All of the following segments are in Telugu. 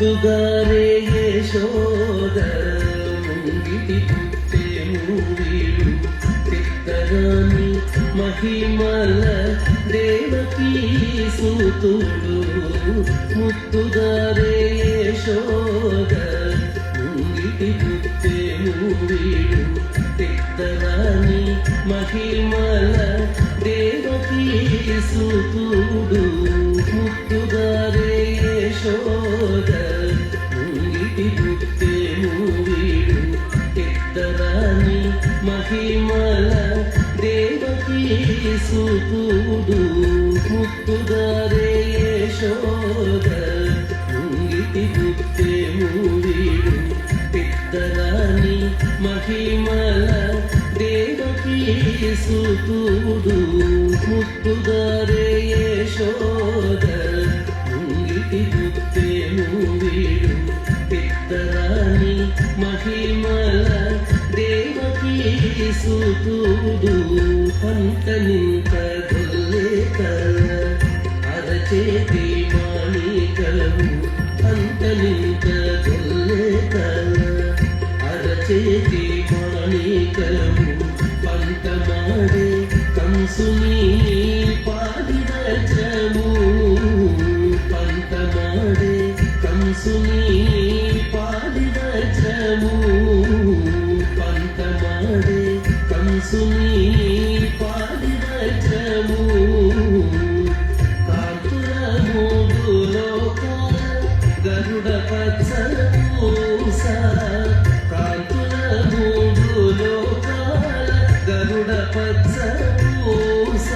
ముద్దుగారే యశోద ముంగిటి పుట్టెను వీడు చిత్తరాని మహిమల దేవకీ సూతుడు ముద్దుగారే యశోద ముంగిటి పుట్టెను వీడు చిత్తరాని మహిమల దేవకీ సూతుడు ముద్దుగారే యశోద ముంగిటి పుట్టెను వీడు చిత్తరాని మహిమల దేవకీ సూతుడు ముద్దుగారే యశోద ముంగిటి పుట్టెను వీడు చిత్తరాని మహిమల దేవకీ సూతుడు ముద్దుగారే యశోద ముంగిటి పుట్టెను వీడు చిత్తరాని మహిమల దేవకీ సూతుడు పంటనింత గొల్లేక అరచేతి మాణికము పంటనింత గొల్లేక అరచేతి మాణికము పంటమాడే కంసుని పాదివజ్రము పంటమాడే కంసుని పాదివజ్రము పంటమాడే కంసుని పాదివజ్రము కాంతుల మూడు లోకాల గరుడ పచ్చ పూస కాంతుల మూడు లోకాల గరుడ పచ్చ పూస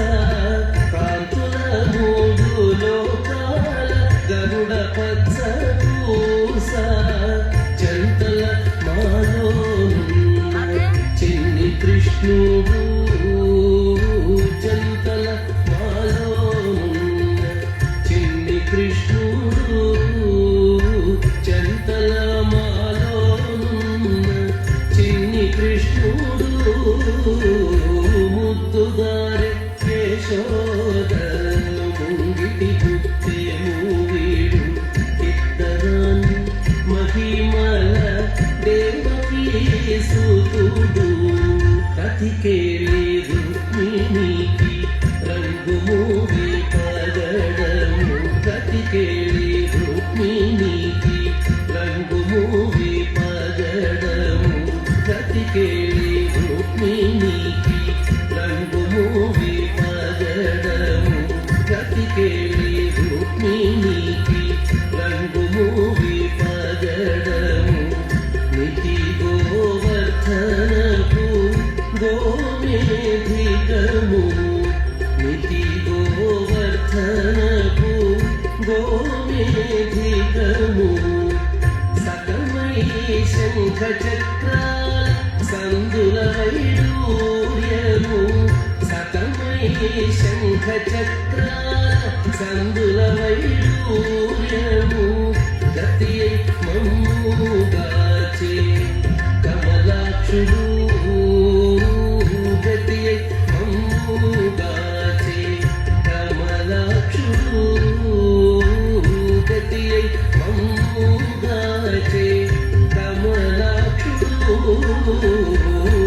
కాంతుల మూడు లోకాల గరుడ పచ్చ పూస జంటల మాలో చిన్ని కృష్ణుడు జంటల మాలో చిన్ని కృష్ణుడు జంటల మాలో చిన్ని కృష్ణుడు ముద్దుగారే యశోద ముంగిటి పుట్టెను వీడు చిత్తరాని మహిమల దేవకీ సూతుడు కతికేలి రుక్మిణికి రంగుమూవి పగడము కతికేలి రుక్మిణికి రంగుమూవి పగడము కతికేలి రుక్మిణికి రంగుమూవి పగడము కతికేలి రుక్మిణికి రంగుమూవి పగడము నితి గోవర్ధనకు గోమేధికము నితి గోవర్ధనకు గోమేధికము సకమై శంఖ చక్రాల సందుల వైడూర్యము సకమై శంఖ చక్రాల సందుల వైడూర్యము గతి మమ్ముగాచే కమలాక్షుడు గతి మమ్ముగాచే కమలాక్షుడు గతి మమ్ముగాచే కమలాక్షుడు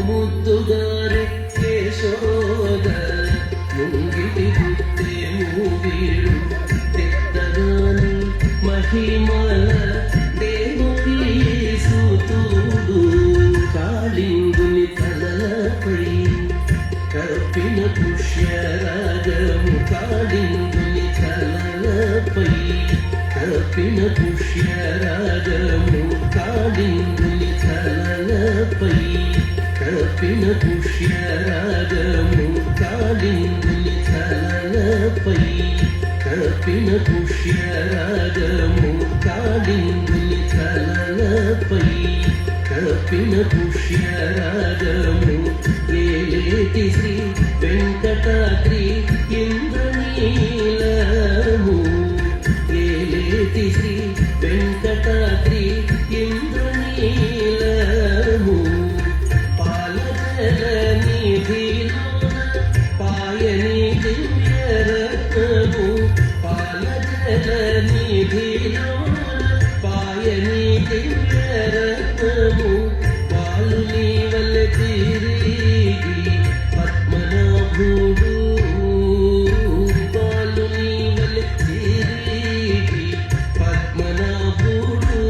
ముద్దుగారే యశోద ముంగిటి పుట్టెను వీడు చిత్తరాని మహిమల దేవకీ సూతుడు కాళింగుని తలపై కప్పిన పుష్యరాగము కాళింగుని తలపై కప్పిన పుష్యరాగము కాళింగుని తలపై కప్పిన పుష్యరాగము కాళింగుని తలపై కప్పిన పుష్యరాగము కాళింగుని తలపై కప్పిన పుష్యరాగము ఏలేటి శ్రీ వెంకటాద్రి ఇంద్రనీలము ఏలేటి శ్రీ వెంకటాద్రి ఇంద్రనీలము పాలజల నిధిలోన పాయని దివ్యరత్నము పాలజల నిధిలోన పాయ దివ్యరత్నము బాలుని వలె తిరిగి పద్మనాభుడు బాలుని వలె తిరిగి పద్మనాభుడు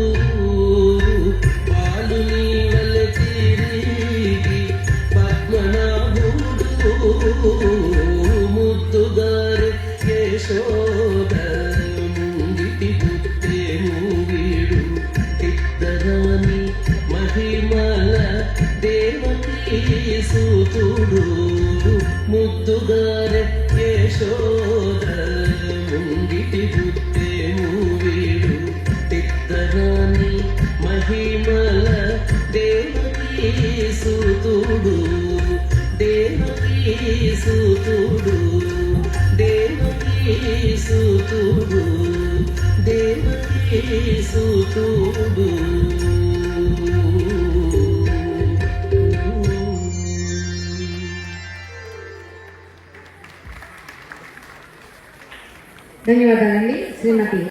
బాలుని వలె తిరిగి పద్మనాభుడు ముద్దుగారు యశోద ముంగిటి పుట్టేను వీడు ఇద్దరాని మహిమల దేవకీ సూతుడు ముద్దుగారు యశోద ముంగిటి పుట్టేను వీడు ఇద్దరాని మహిమల దేవకీ సూతుడు దేవకీ సూతుడు దేవకీ సూతుడు దేవకీ సూతుడు ధన్యవాదాలండి శ్రీమతి